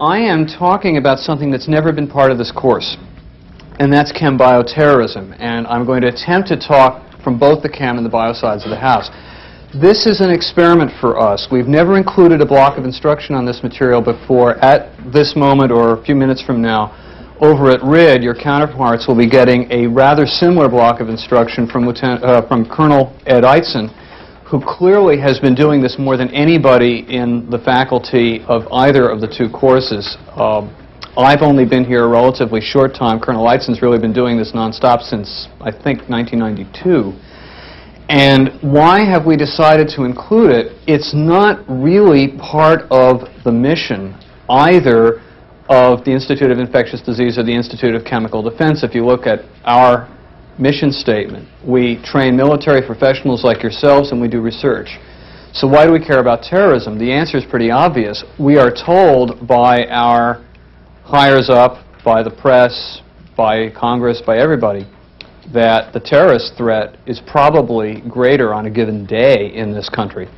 I am talking about something that's never been part of this course, and that's chem bioterrorism. And I'm going to attempt to talk from both the chem and the bio sides of the house. This is an experiment for us. We've never included a block of instruction on this material before. At this moment, or a few minutes from now, over at RID, your counterparts will be getting a rather similar block of instruction from Colonel Ed Eitzen, who clearly has been doing this more than anybody in the faculty of either of the two courses. I've only been here a relatively short time. Colonel Eitzen's really been doing this nonstop since, I think, 1992. And why have we decided to include it? It's not really part of the mission either of the Institute of Infectious Disease or the Institute of Chemical Defense. If you look at our mission statement, we train military professionals like yourselves and we do research. So why do we care about terrorism? The answer is pretty obvious. We are told by our higher up, by the press, by Congress, by everybody, that the terrorist threat is probably greater on a given day in this country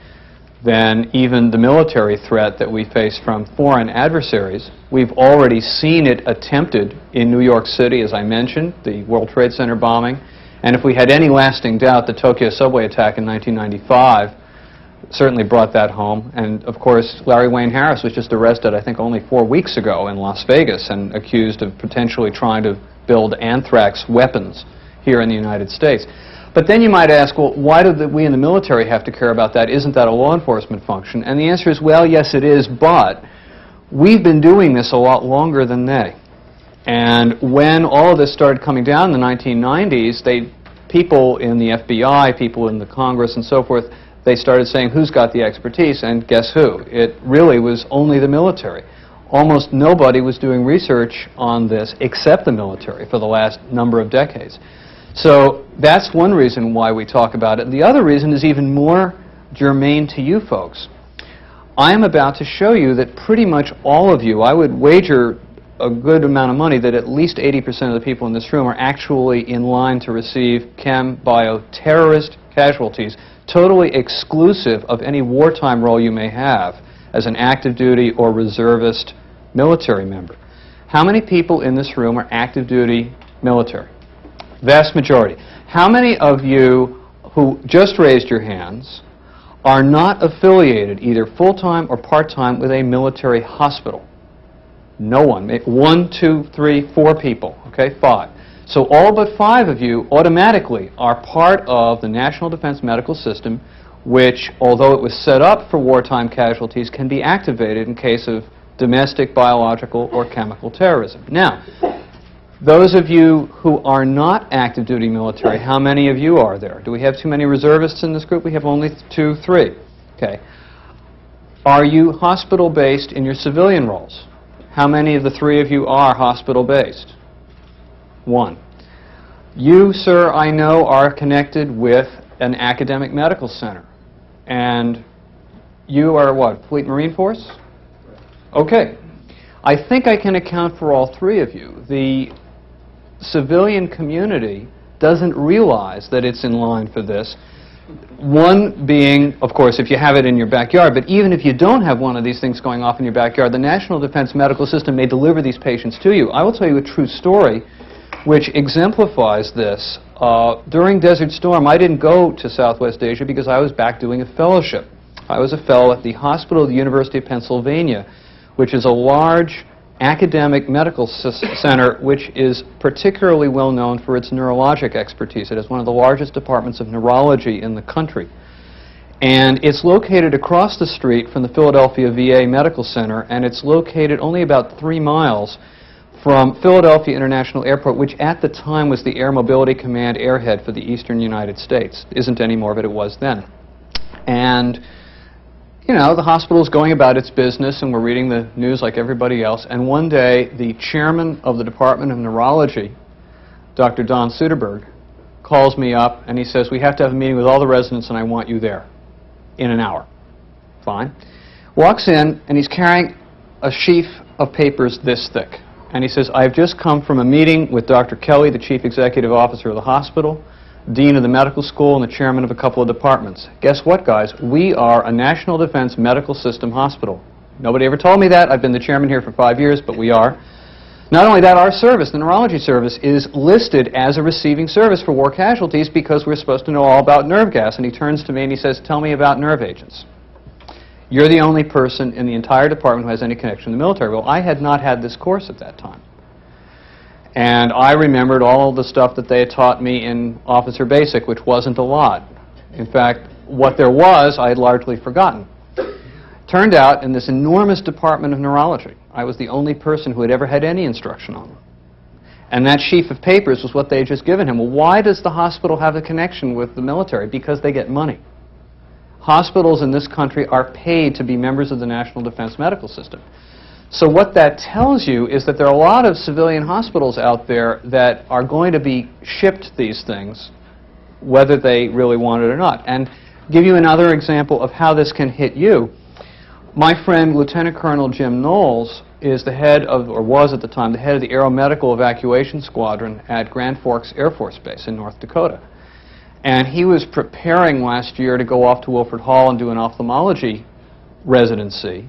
than even the military threat that we face from foreign adversaries. We've already seen it attempted in New York City, as I mentioned, the World Trade Center bombing. And if we had any lasting doubt, the Tokyo subway attack in 1995 certainly brought that home. And of course, Larry Wayne Harris was just arrested, I think, only 4 weeks ago in Las Vegas and accused of potentially trying to build anthrax weapons here in the United States. But then you might ask, well, why do we in the military have to care about that? Isn't that a law enforcement function? And the answer is, well, yes, it is, but we've been doing this a lot longer than they. And when all of this started coming down in the 1990s, people in the FBI, people in the Congress and so forth, they started saying, who's got the expertise? And guess who? It really was only the military. Almost nobody was doing research on this except the military for the last number of decades. So that's one reason why we talk about it. The other reason is even more germane to you folks. I am about to show you that pretty much all of you, I would wager a good amount of money that at least 80% of the people in this room are actually in line to receive chem bio terrorist casualties, totally exclusive of any wartime role you may have as an active duty or reservist military member. How many people in this room are active duty military? Vast majority. How many of you who just raised your hands are not affiliated, either full-time or part-time, with a military hospital? No one. 1, 2, 3, 4 people. Okay, 5. So all but 5 of you automatically are part of the National Defense Medical System, which, although it was set up for wartime casualties, can be activated in case of domestic, biological, or chemical terrorism. Now, those of you who are not active duty military, how many of you are there? Do we have too many reservists in this group? We have only 2, 3. Okay. Are you hospital-based in your civilian roles? How many of the 3 of you are hospital-based? 1. You, sir, I know, are connected with an academic medical center. And you are what, Fleet Marine Force? Okay. I think I can account for all 3 of you. The civilian community doesn't realize that it's in line for this. One being, of course, if you have it in your backyard, but even if you don't have one of these things going off in your backyard, the National Defense Medical System may deliver these patients to you. I will tell you a true story which exemplifies this. During Desert Storm, I didn't go to Southwest Asia because I was back doing a fellowship. I was a fellow at the Hospital of the University of Pennsylvania, which is a large academic medical center which is particularly well known for its neurologic expertise. It is one of the largest departments of neurology in the country. And it's located across the street from the Philadelphia VA Medical Center, and it's located only about 3 miles from Philadelphia International Airport, which at the time was the Air Mobility Command airhead for the eastern United States. Isn't anymore, but it was then. And you know, the hospital is going about its business, and we're reading the news like everybody else. And one day, the chairman of the Department of Neurology, Dr. Don Suderberg, calls me up, and he says, we have to have a meeting with all the residents, and I want you there in an hour. Fine. Walks in, and he's carrying a sheaf of papers this thick. And he says, I've just come from a meeting with Dr. Kelly, the chief executive officer of the hospital, dean of the medical school, and the chairman of a couple of departments. Guess what, guys? We are a National Defense Medical System hospital. Nobody ever told me that. I've been the chairman here for 5 years, but we are. Not only that, our service, the neurology service, is listed as a receiving service for war casualties because we're supposed to know all about nerve gas. And he turns to me and he says, tell me about nerve agents. You're the only person in the entire department who has any connection to the military. Well, I had not had this course at that time. And I remembered all the stuff that they had taught me in Officer Basic, which wasn't a lot. In fact, what there was, I had largely forgotten. Turned out, in this enormous department of neurology, I was the only person who had ever had any instruction on them. And that sheaf of papers was what they had just given him. Well, why does the hospital have a connection with the military? Because they get money. Hospitals in this country are paid to be members of the National Defense Medical System. So what that tells you is that there are a lot of civilian hospitals out there that are going to be shipped these things, whether they really want it or not. And give you another example of how this can hit you. My friend, Lieutenant Colonel Jim Knowles, is the head of, or was at the time, the head of the Aeromedical Evacuation Squadron at Grand Forks Air Force Base in North Dakota. And he was preparing last year to go off to Wilford Hall and do an ophthalmology residency.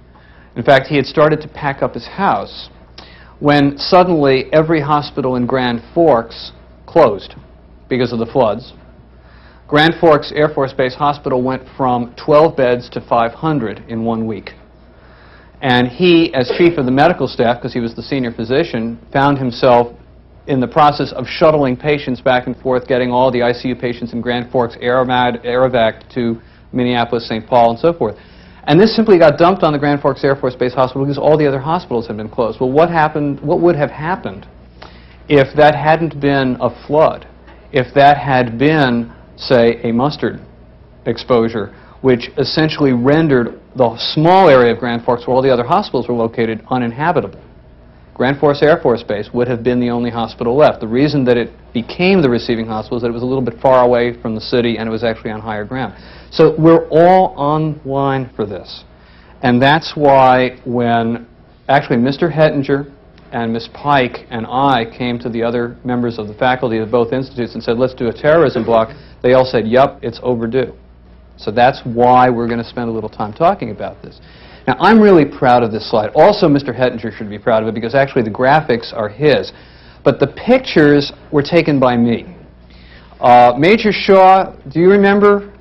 In fact, he had started to pack up his house when suddenly every hospital in Grand Forks closed because of the floods. Grand Forks Air Force Base Hospital went from 12 beds to 500 in 1 week. And he, as chief of the medical staff, because he was the senior physician, found himself in the process of shuttling patients back and forth, getting all the ICU patients in Grand Forks Aerovac to Minneapolis, St. Paul, and so forth. And this simply got dumped on the Grand Forks Air Force Base Hospital because all the other hospitals had been closed. Well, what would have happened if that hadn't been a flood? If that had been, say, a mustard exposure, which essentially rendered the small area of Grand Forks where all the other hospitals were located uninhabitable. Grand Forks Air Force Base would have been the only hospital left. The reason that it became the receiving hospital is that it was a little bit far away from the city and it was actually on higher ground. So we're all online for this. And that's why when actually Mr. Hettinger and Ms. Pike and I came to the other members of the faculty of both institutes and said, let's do a terrorism block, they all said, yup, it's overdue. So that's why we're going to spend a little time talking about this. Now, I'm really proud of this slide. Also, Mr. Hettinger should be proud of it because actually the graphics are his. But the pictures were taken by me. Major Shaw, do you remember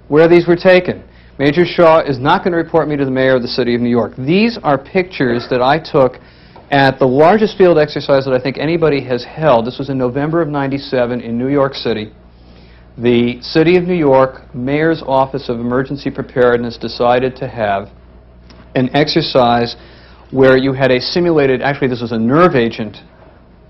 where these were taken? Major Shaw is not going to report me to the mayor of the city of New York. These are pictures that I took at the largest field exercise that I think anybody has held. This was in November of '97 in New York City. The City of New York Mayor's Office of Emergency Preparedness decided to have an exercise where you had a simulated, actually this was a nerve agent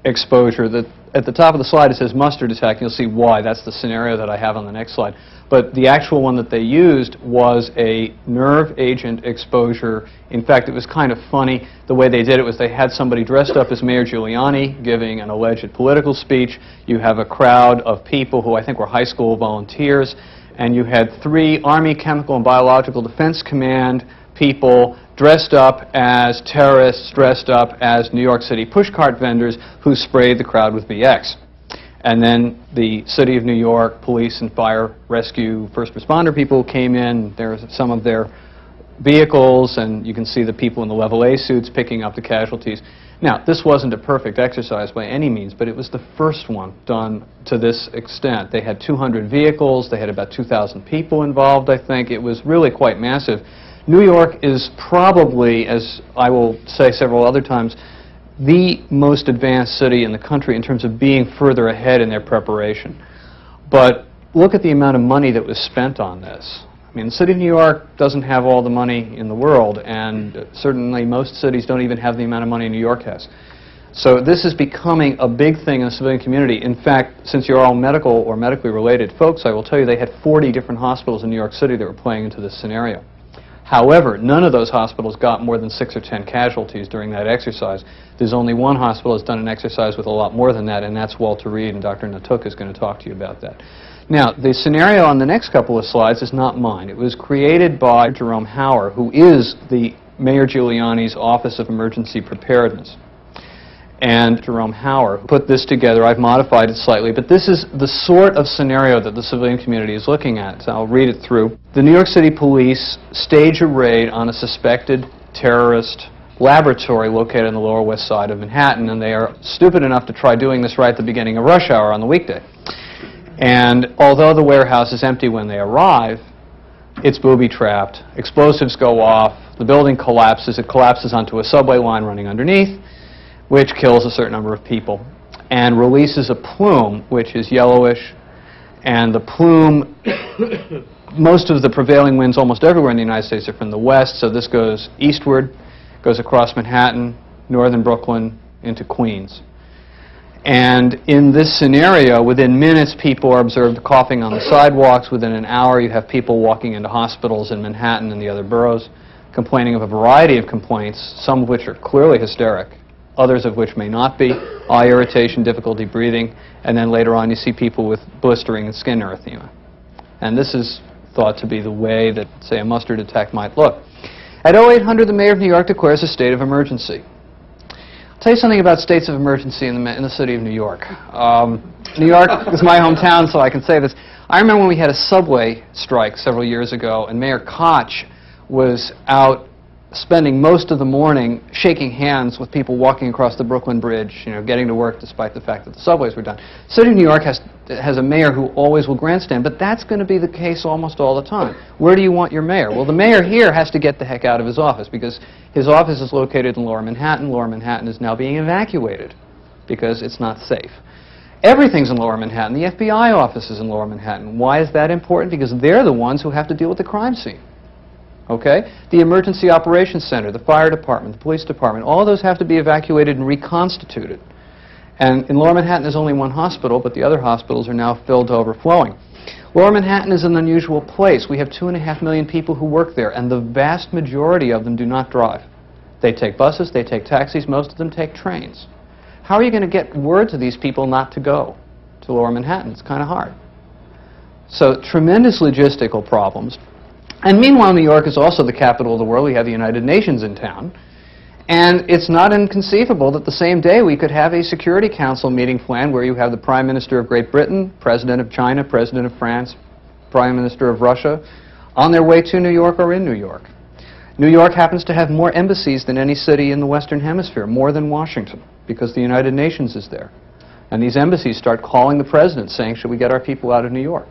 exposure. That at the top of the slide it says mustard attack. You'll see why. That's the scenario that I have on the next slide. But the actual one that they used was a nerve agent exposure. In fact, it was kind of funny. The way they did it was they had somebody dressed up as Mayor Giuliani giving an alleged political speech. You have a crowd of people who I think were high school volunteers. And you had 3 Army Chemical and Biological Defense Command people dressed up as terrorists, dressed up as New York City pushcart vendors who sprayed the crowd with VX. And then the City of New York police and fire, rescue, first responder people came in. There was some of their vehicles, and you can see the people in the level A suits picking up the casualties. Now, this wasn't a perfect exercise by any means, but it was the first one done to this extent. They had 200 vehicles. They had about 2,000 people involved, I think. It was really quite massive. New York is probably, as I will say several other times, the most advanced city in the country in terms of being further ahead in their preparation. But look at the amount of money that was spent on this. I mean, the city of New York doesn't have all the money in the world, and certainly most cities don't even have the amount of money New York has. So this is becoming a big thing in the civilian community. In fact, since you're all medical or medically related folks, I will tell you they had 40 different hospitals in New York City that were playing into this scenario. However, none of those hospitals got more than 6 or 10 casualties during that exercise. There's only one hospital that's done an exercise with a lot more than that, and that's Walter Reed, and Dr. Natuk is going to talk to you about that. Now, the scenario on the next couple of slides is not mine. It was created by Jerome Hauer, who is the Mayor Giuliani's Office of Emergency Preparedness. and Jerome Hauer, who put this together. I've modified it slightly, but this is the sort of scenario that the civilian community is looking at, so I'll read it through. The New York City police stage a raid on a suspected terrorist laboratory located on the Lower West Side of Manhattan, and they are stupid enough to try doing this right at the beginning of rush hour on the weekday. And although the warehouse is empty when they arrive, it's booby-trapped, explosives go off, the building collapses, it collapses onto a subway line running underneath, which kills a certain number of people, and releases a plume, which is yellowish, and the plume, most of the prevailing winds almost everywhere in the United States are from the west, so this goes eastward, goes across Manhattan, northern Brooklyn, into Queens. And in this scenario, within minutes, people are observed coughing on the sidewalks. Within an hour, you have people walking into hospitals in Manhattan and the other boroughs, complaining of a variety of complaints, some of which are clearly hysteric, others of which may not be, eye irritation, difficulty breathing, and then later on you see people with blistering and skin erythema. And this is thought to be the way that, say, a mustard attack might look. At 0800, the mayor of New York declares a state of emergency. I'll tell you something about states of emergency in the city of New York. New York is my hometown, so I can say this. I remember when we had a subway strike several years ago, and Mayor Koch was out spending most of the morning shaking hands with people walking across the Brooklyn Bridge, you know, getting to work despite the fact that the subways were done. The city of New York has a mayor who always will grandstand, but that's going to be the case almost all the time. Where do you want your mayor? Well, the mayor here has to get the heck out of his office because his office is located in Lower Manhattan. Lower Manhattan is now being evacuated because it's not safe. Everything's in Lower Manhattan. The FBI office is in Lower Manhattan. Why is that important? Because they're the ones who have to deal with the crime scene. Okay? The Emergency Operations Center, the Fire Department, the Police Department, all of those have to be evacuated and reconstituted. And in Lower Manhattan there's only one hospital, but the other hospitals are now filled to overflowing. Lower Manhattan is an unusual place. We have 2.5 million people who work there, and the vast majority of them do not drive. They take buses, they take taxis, most of them take trains. How are you going to get word to these people not to go to Lower Manhattan? It's kind of hard. So tremendous logistical problems. And meanwhile, New York is also the capital of the world. We have the United Nations in town. And it's not inconceivable that the same day we could have a Security Council meeting planned where you have the Prime Minister of Great Britain, President of China, President of France, Prime Minister of Russia, on their way to New York or in New York. New York happens to have more embassies than any city in the Western Hemisphere, more than Washington, because the United Nations is there. And these embassies start calling the President saying, should we get our people out of New York?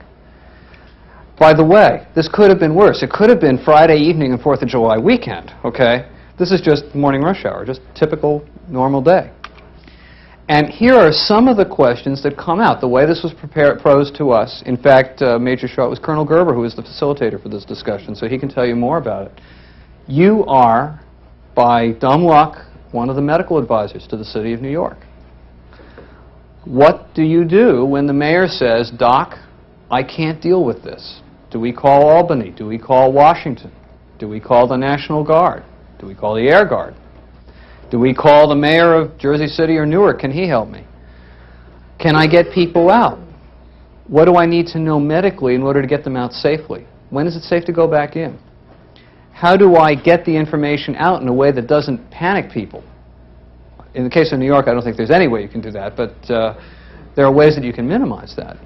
By the way, this could have been worse. It could have been Friday evening and 4th of July weekend, okay? This is just morning rush hour, just typical, normal day. And here are some of the questions that come out, the way this was posed to us. In fact, Major Shaw, it was Colonel Gerber who was the facilitator for this discussion, so he can tell you more about it. You are, by dumb luck, one of the medical advisors to the city of New York. What do you do when the mayor says, Doc, I can't deal with this? Do we call Albany? Do we call Washington? Do we call the National Guard? Do we call the Air Guard? Do we call the mayor of Jersey City or Newark? Can he help me? Can I get people out? What do I need to know medically in order to get them out safely? When is it safe to go back in? How do I get the information out in a way that doesn't panic people? In the case of New York, I don't think there's any way you can do that, but there are ways that you can minimize that.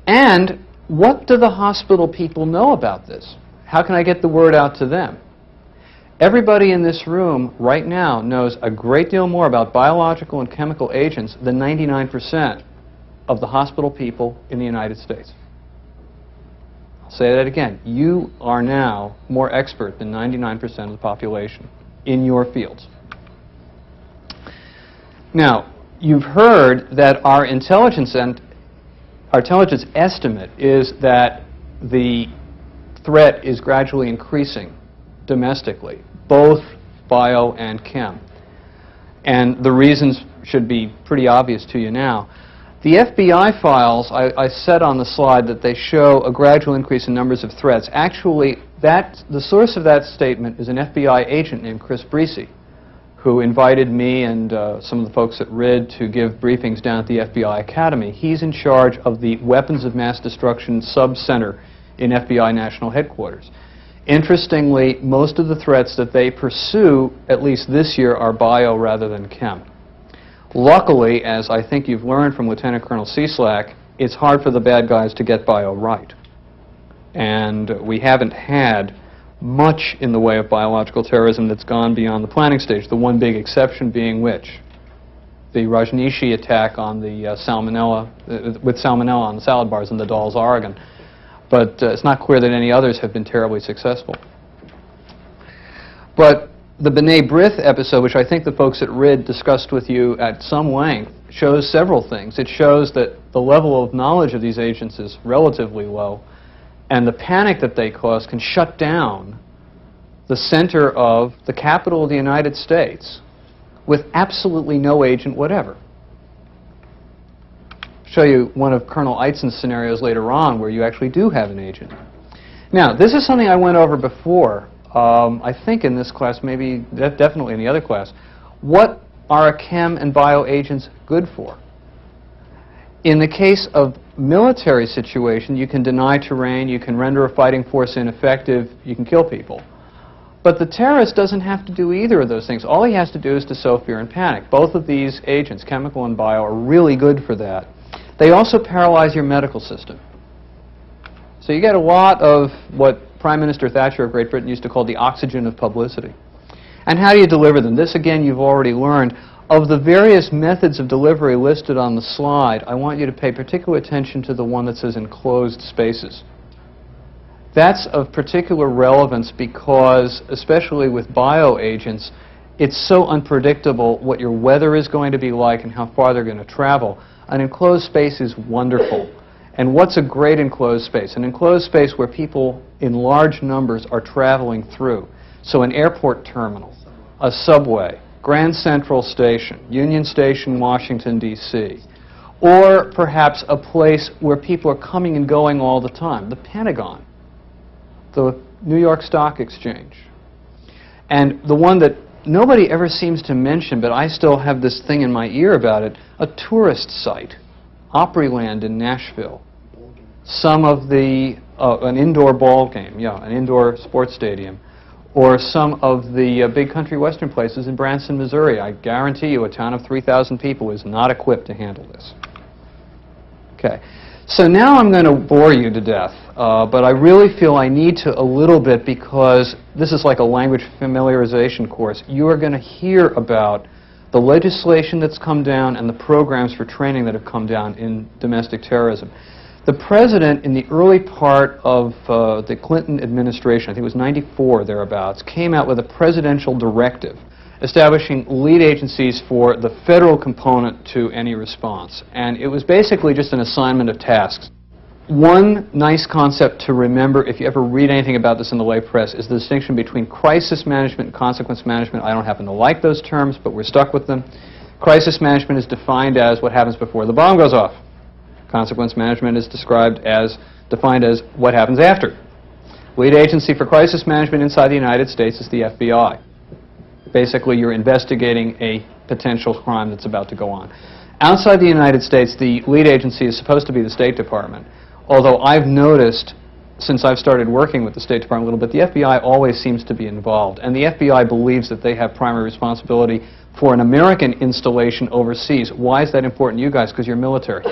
And what do the hospital people know about this? How can I get the word out to them? Everybody in this room right now knows a great deal more about biological and chemical agents than 99% of the hospital people in the United States. I'll say that again. You are now more expert than 99% of the population in your fields. Now, you've heard that our intelligence estimate is that the threat is gradually increasing domestically, both bio and chem. And the reasons should be pretty obvious to you now. The FBI files, I said on the slide that they show a gradual increase in numbers of threats. Actually, the source of that statement is an FBI agent named Chris Breesy, who invited me and some of the folks at RID to give briefings down at the FBI Academy. He's in charge of the Weapons of Mass Destruction Sub-Center in FBI National Headquarters. Interestingly, most of the threats that they pursue, at least this year, are bio rather than chem. Luckily, as I think you've learned from Lieutenant Colonel Cieslak, it's hard for the bad guys to get bio right. And we haven't had much in the way of biological terrorism that's gone beyond the planning stage, the one big exception being which? The Rajneeshi attack on the salmonella, with salmonella on the salad bars in the Dalles, Oregon. But it's not clear that any others have been terribly successful. But the B'nai B'rith episode, which I think the folks at RID discussed with you at some length, shows several things. It shows that the level of knowledge of these agents is relatively low, and the panic that they cause can shut down the center of the capital of the United States with absolutely no agent whatever. I'll show you one of Colonel Eitzen's scenarios later on where you actually do have an agent. Now, this is something I went over before, I think in this class, maybe definitely in the other class. What are chem and bio agents good for? In the case of military situation, you can deny terrain, you can render a fighting force ineffective, you can kill people. But the terrorist doesn't have to do either of those things. All he has to do is to sow fear and panic. Both of these agents, chemical and bio, are really good for that. They also paralyze your medical system. So you get a lot of what Prime Minister Thatcher of Great Britain used to call the oxygen of publicity. And how do you deliver them? This, again, you've already learned. Of the various methods of delivery listed on the slide, I want you to pay particular attention to the one that says enclosed spaces. That's of particular relevance because, especially with bioagents, it's so unpredictable what your weather is going to be like and how far they're going to travel. An enclosed space is wonderful. And what's a great enclosed space? An enclosed space where people in large numbers are traveling through. So an airport terminal, a subway, Grand Central Station, Union Station, Washington, D.C., or perhaps a place where people are coming and going all the time, the Pentagon, the New York Stock Exchange. And the one that nobody ever seems to mention, but I still have this thing in my ear about it, a tourist site, Opryland in Nashville. Some of the, an indoor ball game, yeah, an indoor sports stadium. Or some of the big country western places in Branson, Missouri. I guarantee you a town of 3,000 people is not equipped to handle this. Okay, so now I'm going to bore you to death, but I really feel I need to a little bit because this is like a language familiarization course. You are going to hear about the legislation that's come down and the programs for training that have come down in domestic terrorism. The president, in the early part of the Clinton administration, I think it was 94 thereabouts, came out with a presidential directive establishing lead agencies for the federal component to any response. And it was basically just an assignment of tasks. One nice concept to remember, if you ever read anything about this in the lay press, is the distinction between crisis management and consequence management. I don't happen to like those terms, but we're stuck with them. Crisis management is defined as what happens before the bomb goes off. Consequence management is defined as what happens after. Lead agency for crisis management inside the United States is the FBI. Basically, you're investigating a potential crime that's about to go on. Outside the United States, the lead agency is supposed to be the State Department. Although I've noticed, since I've started working with the State Department a little bit, the FBI always seems to be involved. And the FBI believes that they have primary responsibility for an American installation overseas. Why is that important to you guys? Because you're military.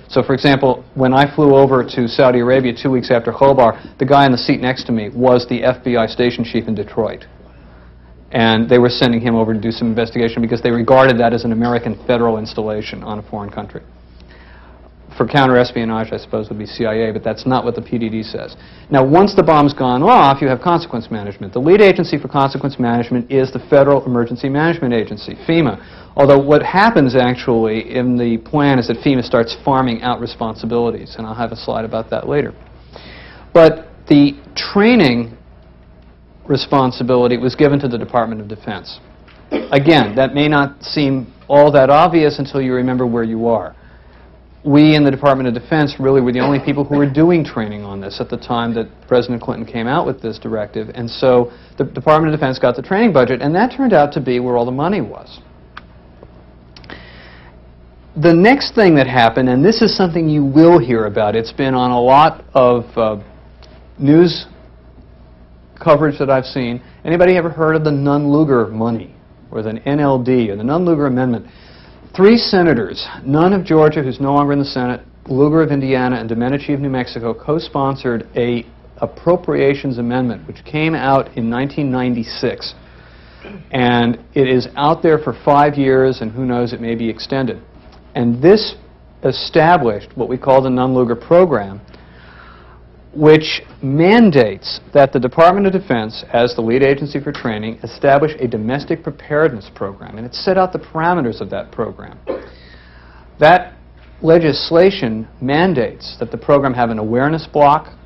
So, for example, when I flew over to Saudi Arabia 2 weeks after Khobar, the guy in the seat next to me was the FBI station chief in Detroit. And they were sending him over to do some investigation because they regarded that as an American federal installation on a foreign country. For counter-espionage, I suppose, would be CIA, but that's not what the PDD says. Now, once the bomb's gone off, you have consequence management. The lead agency for consequence management is the Federal Emergency Management Agency, FEMA. Although what happens actually in the plan is that FEMA starts farming out responsibilities, and I'll have a slide about that later. But the training responsibility was given to the Department of Defense. Again, that may not seem all that obvious until you remember where you are. We in the Department of Defense really were the only people who were doing training on this at the time that President Clinton came out with this directive, and so the Department of Defense got the training budget, and that turned out to be where all the money was. The next thing that happened, and this is something you will hear about, it's been on a lot of news coverage that I've seen. Anybody ever heard of the Nunn-Lugar money, or the NLD, or the Nunn-Lugar Amendment? 3 senators, Nunn of Georgia, who's no longer in the Senate, Lugar of Indiana, and Domenici of New Mexico, co-sponsored a appropriations amendment which came out in 1996. And it is out there for 5 years, and who knows, it may be extended. And this established what we call the Nunn-Lugar program, which mandates that the Department of Defense, as the lead agency for training, establish a domestic preparedness program. And it set out the parameters of that program. That legislation mandates that the program have an awareness block,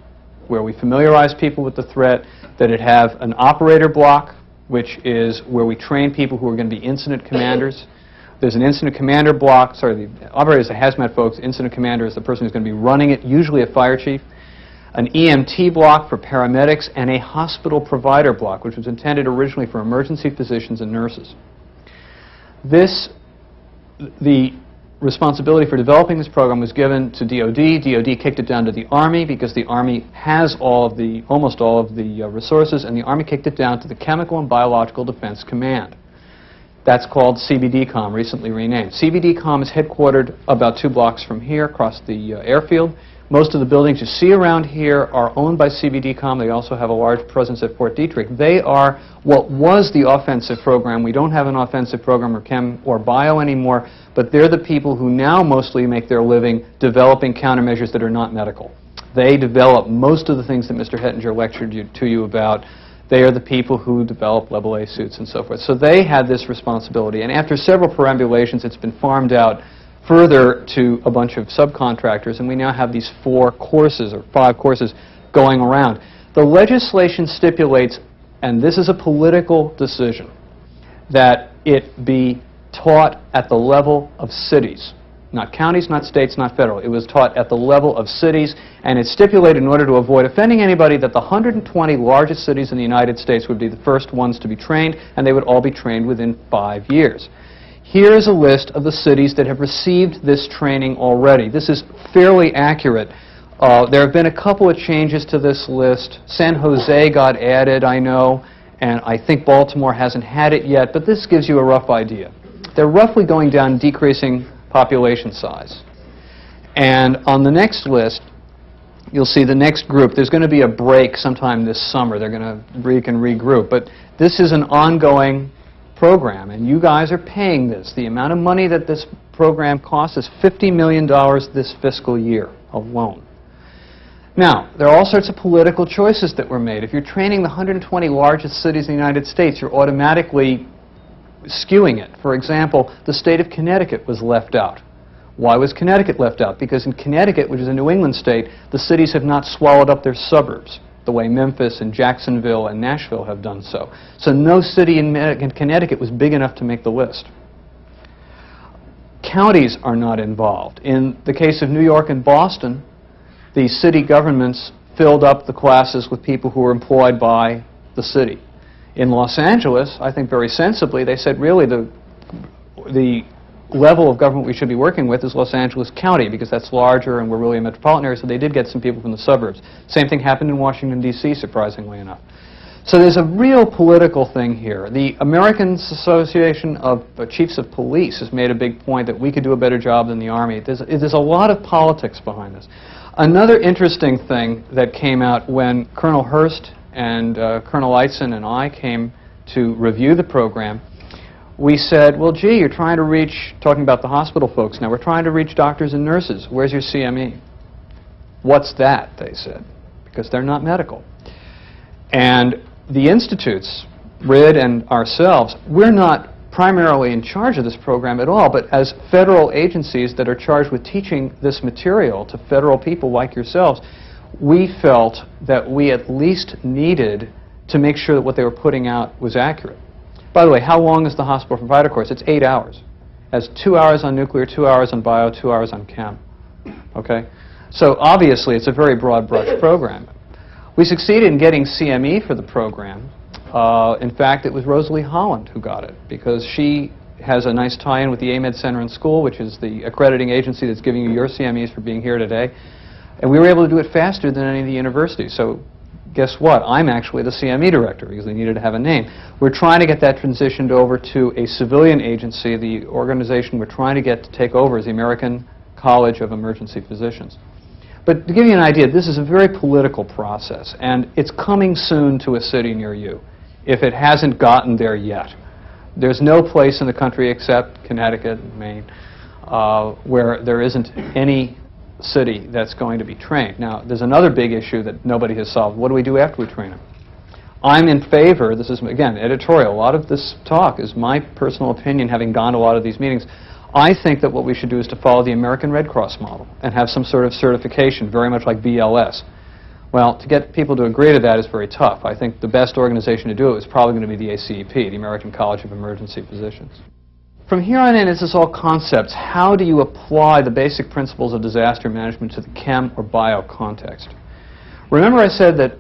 where we familiarize people with the threat, that it have an operator block, which is where we train people who are going to be incident commanders. There's an incident commander block. Sorry, the operator is the hazmat folks. Incident commander is the person who's going to be running it, usually a fire chief. An EMT block for paramedics, and a hospital provider block, which was intended originally for emergency physicians and nurses. The responsibility for developing this program was given to DOD. DOD kicked it down to the Army because the Army has almost all of the resources, and the Army kicked it down to the Chemical and Biological Defense Command. That's called CBDCOM, recently renamed. CBDCOM is headquartered about 2 blocks from here, across the airfield. Most of the buildings you see around here are owned by CBDCOM. They also have a large presence at Fort Detrick. They are what was the offensive program. We don't have an offensive program or chem or bio anymore, but they're the people who now mostly make their living developing countermeasures that are not medical. They develop most of the things that Mr. Hettinger lectured to you about. They are the people who develop level A suits and so forth. So they had this responsibility, and after several perambulations, it's been farmed out further to a bunch of subcontractors, and we now have these 4 courses or 5 courses going around. The legislation stipulates, and this is a political decision, that it be taught at the level of cities. Not counties, not states, not federal. It was taught at the level of cities, and it's stipulated in order to avoid offending anybody that the 120 largest cities in the United States would be the first ones to be trained, and they would all be trained within 5 years. Here's a list of the cities that have received this training already. This is fairly accurate. There have been a couple of changes to this list. San Jose got added, I know, and I think Baltimore hasn't had it yet, but this gives you a rough idea. They're roughly going down, decreasing population size. And on the next list, you'll see the next group. There's going to be a break sometime this summer. They're going to regroup. But this is an ongoing program, and you guys are paying this. The amount of money that this program costs is $50 million this fiscal year alone. Now, there are all sorts of political choices that were made. If you're training the 120 largest cities in the United States, you're automatically skewing it. For example, the state of Connecticut was left out. Why was Connecticut left out? Because in Connecticut, which is a New England state, the cities have not swallowed up their suburbs the way Memphis and Jacksonville and Nashville have done so. So no city in Connecticut was big enough to make the list. Counties are not involved. In the case of New York and Boston, the city governments filled up the classes with people who were employed by the city. In Los Angeles, I think very sensibly, they said really the level of government we should be working with is Los Angeles County, because that's larger and we're really a metropolitan area, so they did get some people from the suburbs. Same thing happened in Washington, D.C., surprisingly enough. So there's a real political thing here. The American Association of Chiefs of Police has made a big point that we could do a better job than the Army. There's a lot of politics behind this. Another interesting thing that came out when Colonel Hurst and Colonel Eitzen and I came to review the program, we said, well, gee, you're trying to reach, talking about the hospital folks now, we're trying to reach doctors and nurses. Where's your CME? What's that, they said, because they're not medical. And the institutes, RID and ourselves, we're not primarily in charge of this program at all, but as federal agencies that are charged with teaching this material to federal people like yourselves, we felt that we at least needed to make sure that what they were putting out was accurate. By the way, how long is the hospital provider course? It's 8 hours. It has 2 hours on nuclear, 2 hours on bio, 2 hours on chem. Okay? So obviously it's a very broad brush program. We succeeded in getting CME for the program. In fact, it was Rosalie Holland who got it, because she has a nice tie-in with the AMED Center and School, which is the accrediting agency that's giving you your CMEs for being here today. And we were able to do it faster than any of the universities. So guess what? I'm actually the CME director because they needed to have a name. We're trying to get that transitioned over to a civilian agency. The organization we're trying to get to take over is the American College of Emergency Physicians. But to give you an idea, this is a very political process, and it's coming soon to a city near you, if it hasn't gotten there yet. There's no place in the country except Connecticut and Maine where there isn't any city that's going to be trained. Now, there's another big issue that nobody has solved. What do we do after we train them? I'm in favor, this is, again, editorial. A lot of this talk is my personal opinion, having gone to a lot of these meetings. I think that what we should do is to follow the American Red Cross model and have some sort of certification, very much like BLS. Well, to get people to agree to that is very tough. I think the best organization to do it is probably going to be the ACEP, the American College of Emergency Physicians. From here on in, this is all concepts. How do you apply the basic principles of disaster management to the chem or bio context? Remember I said that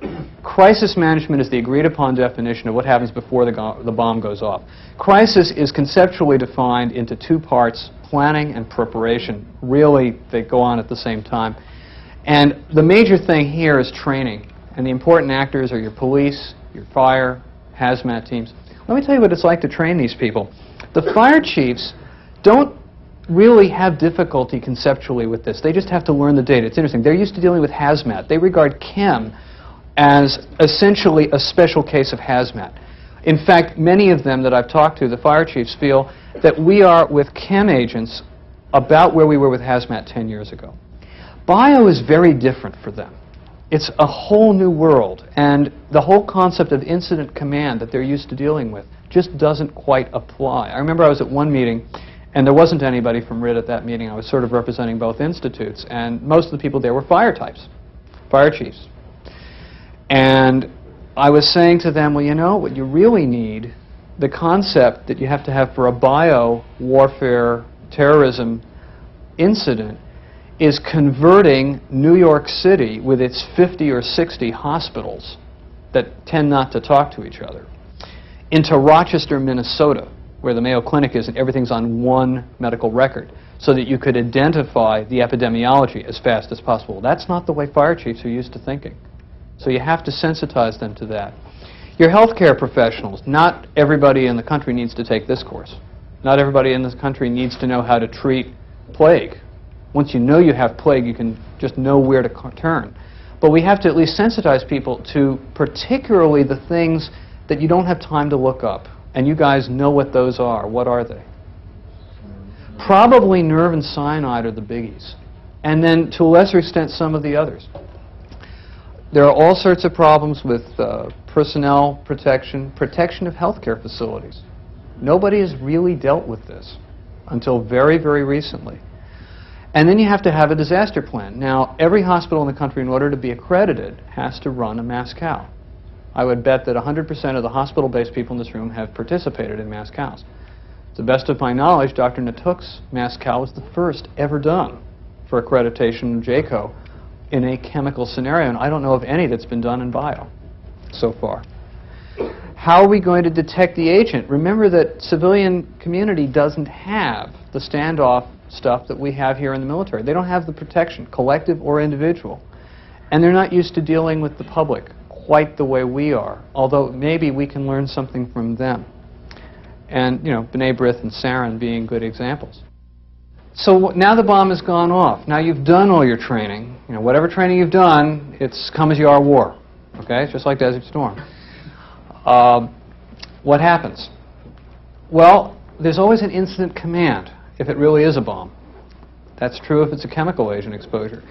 crisis management is the agreed-upon definition of what happens before the bomb goes off. Crisis is conceptually defined into two parts, planning and preparation. Really, they go on at the same time. And the major thing here is training. And the important actors are your police, your fire, hazmat teams. Let me tell you what it's like to train these people. The fire chiefs don't really have difficulty conceptually with this. They just have to learn the data. It's interesting. They're used to dealing with hazmat. They regard chem as essentially a special case of hazmat. In fact, many of them that I've talked to, the fire chiefs, feel that we are with chem agents about where we were with hazmat 10 years ago. Bio is very different for them. It's a whole new world, and the whole concept of incident command that they're used to dealing with just doesn't quite apply. I remember I was at one meeting, and there wasn't anybody from RIT at that meeting. I was sort of representing both institutes, and most of the people there were fire types, fire chiefs. And I was saying to them, well, you know, what you really need, the concept that you have to have for a bio warfare terrorism incident is converting New York City with its 50 or 60 hospitals that tend not to talk to each other into Rochester, Minnesota, where the Mayo Clinic is and everything's on one medical record, so that you could identify the epidemiology as fast as possible. That's not the way fire chiefs are used to thinking. So you have to sensitize them to that. Your healthcare professionals, not everybody in the country needs to take this course. Not everybody in this country needs to know how to treat plague. Once you know you have plague, you can just know where to turn. But we have to at least sensitize people to particularly the things that you don't have time to look up. And you guys know what those are. What are they? Probably nerve and cyanide are the biggies. And then, to a lesser extent, some of the others. There are all sorts of problems with personnel protection, protection of healthcare facilities. Nobody has really dealt with this until very, very recently. And then you have to have a disaster plan. Now, every hospital in the country, in order to be accredited, has to run a mass cow. I would bet that 100% of the hospital-based people in this room have participated in mass cows. To the best of my knowledge, Dr. Natuk's mass cow was the first ever done for accreditation of JCO in a chemical scenario, and I don't know of any that's been done in bio so far. How are we going to detect the agent? Remember that civilian community doesn't have the standoff stuff that we have here in the military. They don't have the protection, collective or individual. And they're not used to dealing with the public quite the way we are, although maybe we can learn something from them. And, you know, B'nai B'rith and Sarin being good examples. So now the bomb has gone off. Now you've done all your training. You know, whatever training you've done, it's come as you are war. Okay? It's just like Desert Storm. What happens? Well, there's always an incident command if it really is a bomb. That's true if it's a chemical agent exposure.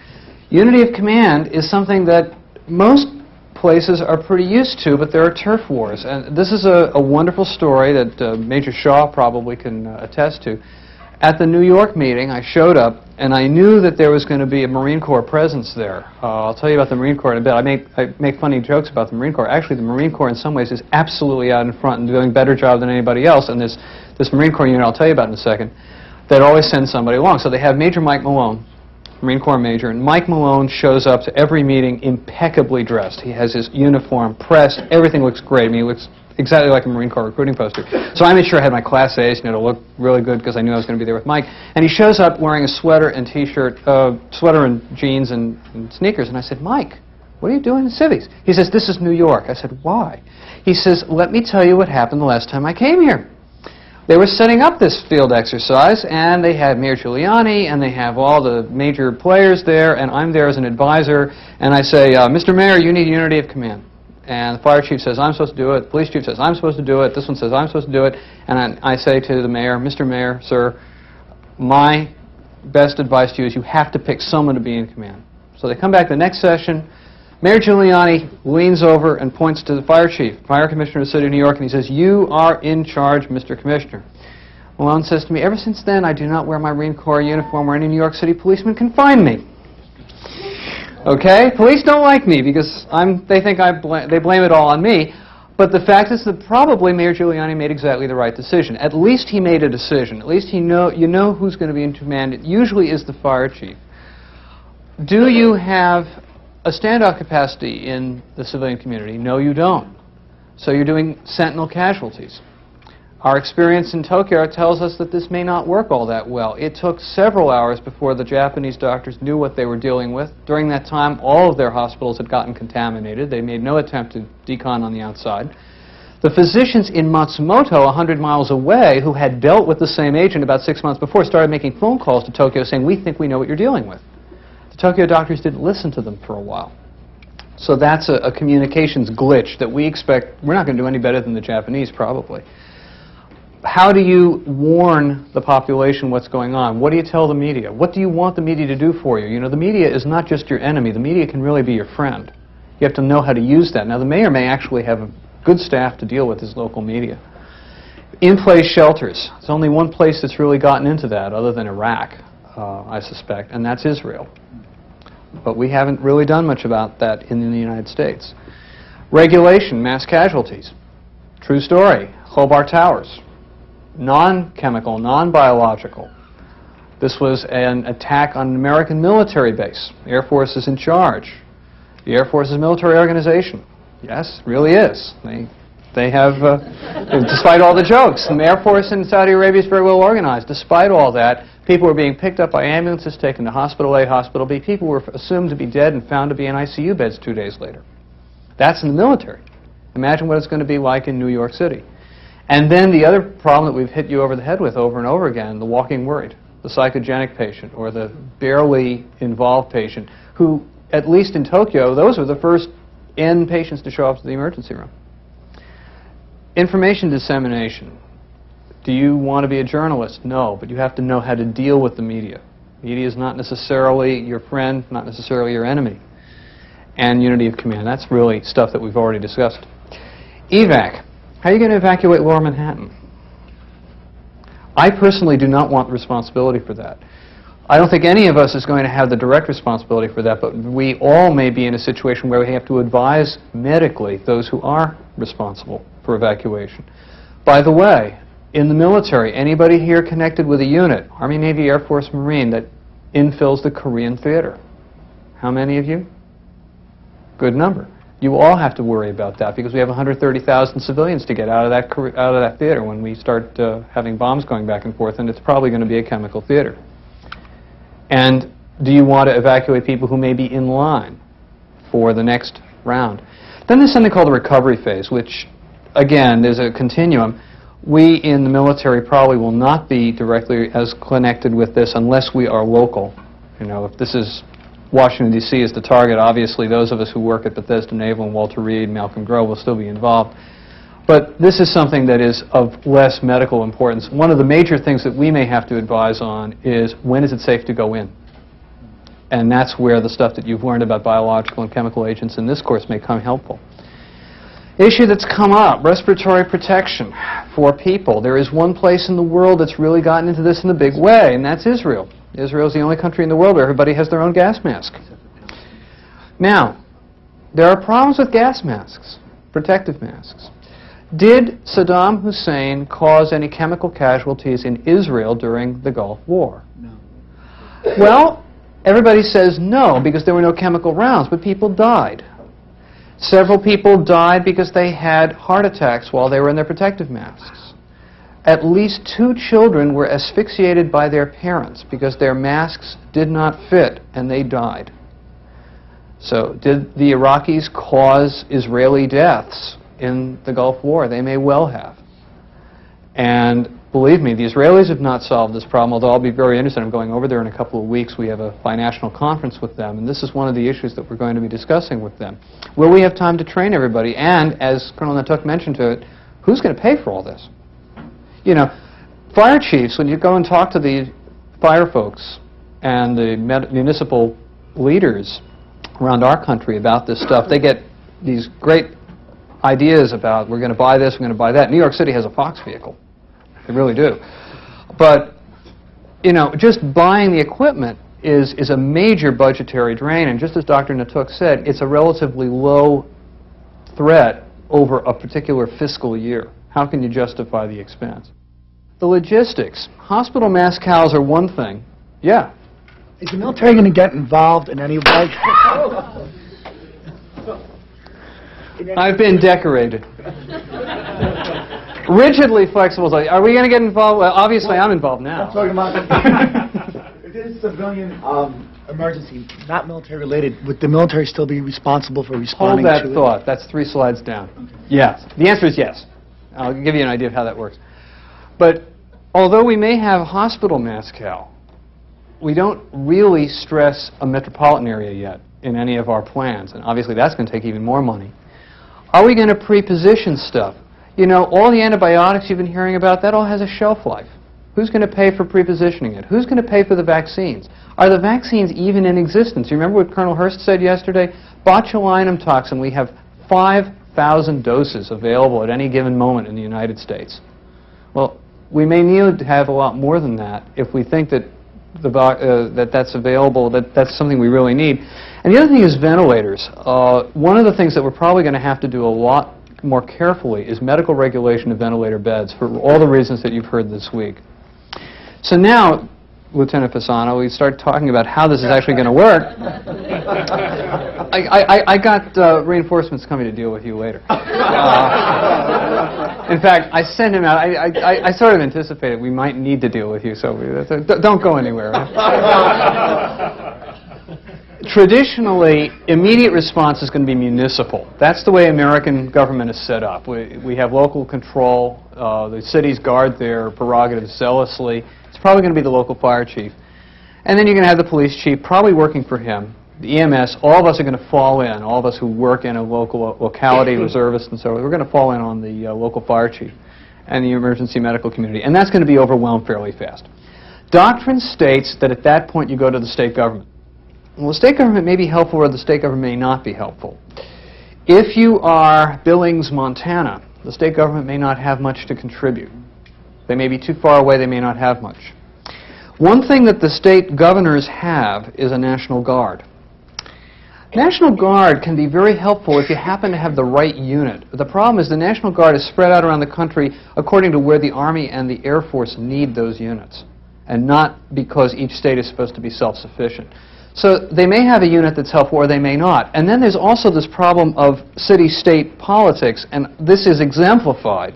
Unity of command is something that most places are pretty used to, but there are turf wars. And this is a wonderful story that Major Shaw probably can attest to. At the New York meeting, I showed up, and I knew that there was going to be a Marine Corps presence there. I'll tell you about the Marine Corps in a bit. I make funny jokes about the Marine Corps. Actually, the Marine Corps in some ways is absolutely out in front and doing a better job than anybody else. And this Marine Corps unit I'll tell you about in a second, that always sends somebody along. So they have Major Mike Malone, Marine Corps Major, and Mike Malone shows up to every meeting impeccably dressed. He has his uniform pressed. Everything looks great. I mean, he looks exactly like a Marine Corps recruiting poster. So I made sure I had my Class A's, you know, to look really good because I knew I was going to be there with Mike. And he shows up wearing a sweater and T-shirt, sweater and jeans and sneakers. And I said, Mike, What are you doing in civics? He says, this is New York. I said, why? He says, let me tell you what happened the last time I came here. They were setting up this field exercise, and they had Mayor Giuliani, and they have all the major players there, and I'm there as an advisor, and I say, Mr. Mayor, you need unity of command. And the fire chief says, I'm supposed to do it. The police chief says, I'm supposed to do it. This one says, I'm supposed to do it. And I say to the mayor, Mr. Mayor, sir, my best advice to you is you have to pick someone to be in command. So they come back the next session. Mayor Giuliani leans over and points to the fire chief, fire commissioner of the city of New York, and he says, you are in charge, Mr. Commissioner. Malone says to me, ever since then, I do not wear my Marine Corps uniform where any New York City policeman can find me. Okay? Police don't like me because they think they blame it all on me. But the fact is that probably Mayor Giuliani made exactly the right decision. At least he made a decision. At least you know who's going to be in command. It usually is the fire chief. Do you have a standoff capacity in the civilian community? No, you don't. So you're doing sentinel casualties. Our experience in Tokyo tells us that this may not work all that well. It took several hours before the Japanese doctors knew what they were dealing with. During that time, all of their hospitals had gotten contaminated. They made no attempt to decon on the outside. The physicians in Matsumoto, 100 miles away, who had dealt with the same agent about 6 months before, started making phone calls to Tokyo saying, we think we know what you're dealing with. The Tokyo doctors didn't listen to them for a while. So that's a communications glitch that we expect. We're not going to do any better than the Japanese, probably. How do you warn the population what's going on? What do you tell the media? What do you want the media to do for you? You know, the media is not just your enemy. The media can really be your friend. You have to know how to use that. Now, the mayor may actually have a good staff to deal with his local media. In-place shelters. There's only one place that's really gotten into that other than Iraq, I suspect, and that's Israel. But we haven't really done much about that in the United States. Regulation, mass casualties. True story. Khobar Towers. Non-chemical, non-biological. This was an attack on an American military base. The Air Force is in charge. The Air Force is a military organization. Yes, it really is. They have, despite all the jokes, the Air Force in Saudi Arabia is very well organized. Despite all that, people were being picked up by ambulances, taken to Hospital A, Hospital B. People were assumed to be dead and found to be in ICU beds 2 days later. That's in the military. Imagine what it's going to be like in New York City. And then the other problem that we've hit you over the head with over and over again, the walking worried, the psychogenic patient or the barely involved patient who, at least in Tokyo, those are the first N patients to show up to the emergency room. Information dissemination. Do you want to be a journalist? No, but you have to know how to deal with the media. Media is not necessarily your friend, not necessarily your enemy. And unity of command. That's really stuff that we've already discussed. Evac. How are you going to evacuate Lower Manhattan? I personally do not want the responsibility for that. I don't think any of us is going to have the direct responsibility for that, but we all may be in a situation where we have to advise medically those who are responsible for evacuation. By the way, in the military, anybody here connected with a unit, Army, Navy, Air Force, Marine, that infills the Korean theater? How many of you? Good number. You all have to worry about that because we have 130,000 civilians to get out of that theater when we start having bombs going back and forth, and it's probably going to be a chemical theater. And do you want to evacuate people who may be in line for the next round? Then there's something called the recovery phase, which, again, there's a continuum. We in the military probably will not be directly as connected with this unless we are local. You know, if this is Washington, D.C. is the target, obviously those of us who work at Bethesda Naval and Walter Reed, Malcolm Grove will still be involved. But this is something that is of less medical importance. One of the major things that we may have to advise on is when is it safe to go in? And that's where the stuff that you've learned about biological and chemical agents in this course may come helpful. Issue that's come up, respiratory protection for people. There is one place in the world that's really gotten into this in a big way, and that's Israel. Israel is the only country in the world where everybody has their own gas mask. Now, there are problems with gas masks, protective masks. Did Saddam Hussein cause any chemical casualties in Israel during the Gulf War? No. Well, everybody says no because there were no chemical rounds, but people died. Several people died because they had heart attacks while they were in their protective masks. At least 2 children were asphyxiated by their parents because their masks did not fit and they died. So did the Iraqis cause Israeli deaths in the Gulf War? They may well have. And believe me, the Israelis have not solved this problem, although I'll be very interested. I'm going over there in a couple of weeks. We have a binational conference with them, and this is one of the issues that we're going to be discussing with them. Will we have time to train everybody? And, as Colonel Natuk mentioned to it, who's going to pay for all this? You know, fire chiefs, when you go and talk to the fire folks and the municipal leaders around our country about this stuff, they get these great ideas about, we're going to buy this, we're going to buy that. New York City has a Fox vehicle. They really do. But, you know, just buying the equipment is a major budgetary drain, and just as Dr. Natuk said, it's a relatively low threat over a particular fiscal year. How can you justify the expense? The logistics. Hospital mass cows are one thing. Yeah. Is the military going to get involved in any way? I've been decorated. Rigidly flexible. Are we going to get involved? Well, obviously I'm involved now. I'm talking about it is civilian emergency, not military related. Would the military still be responsible for responding to it? Hold that thought. That's 3 slides down. Okay. Yes. The answer is yes. I'll give you an idea of how that works. But although we may have hospital mass cal, we don't really stress a metropolitan area yet in any of our plans. And obviously that's going to take even more money. Are we going to pre-position stuff? You know, all the antibiotics you've been hearing about, that all has a shelf life. Who's going to pay for pre-positioning it? Who's going to pay for the vaccines? Are the vaccines even in existence? You remember what Colonel Hurst said yesterday? Botulinum toxin, we have 5,000 doses available at any given moment in the United States. Well, we may need to have a lot more than that if we think that that's available, that's something we really need. And the other thing is ventilators. One of the things that we're probably going to have to do a lot more carefully is medical regulation of ventilator beds for all the reasons that you've heard this week. So now, Lieutenant Fasano, we start talking about how this is actually going to work. I got reinforcements coming to deal with you later. In fact, I sent him out. I sort of anticipated we might need to deal with you, so don't go anywhere. Traditionally, immediate response is going to be municipal. That's the way American government is set up. We have local control. The cities guard their prerogatives zealously. It's probably going to be the local fire chief. And then you're going to have the police chief probably working for him. The EMS, all of us are going to fall in. All of us who work in a local locality, reservists and so on, we're going to fall in on the local fire chief and the emergency medical community. And that's going to be overwhelmed fairly fast. Doctrine states that at that point you go to the state government. Well, the state government may be helpful or the state government may not be helpful. If you are Billings, Montana, the state government may not have much to contribute. They may be too far away, they may not have much. One thing that the state governors have is a National Guard. National Guard can be very helpful if you happen to have the right unit. But the problem is the National Guard is spread out around the country according to where the Army and the Air Force need those units, and not because each state is supposed to be self-sufficient. So they may have a unit that's helpful or they may not. And then there's also this problem of city-state politics, and this is exemplified.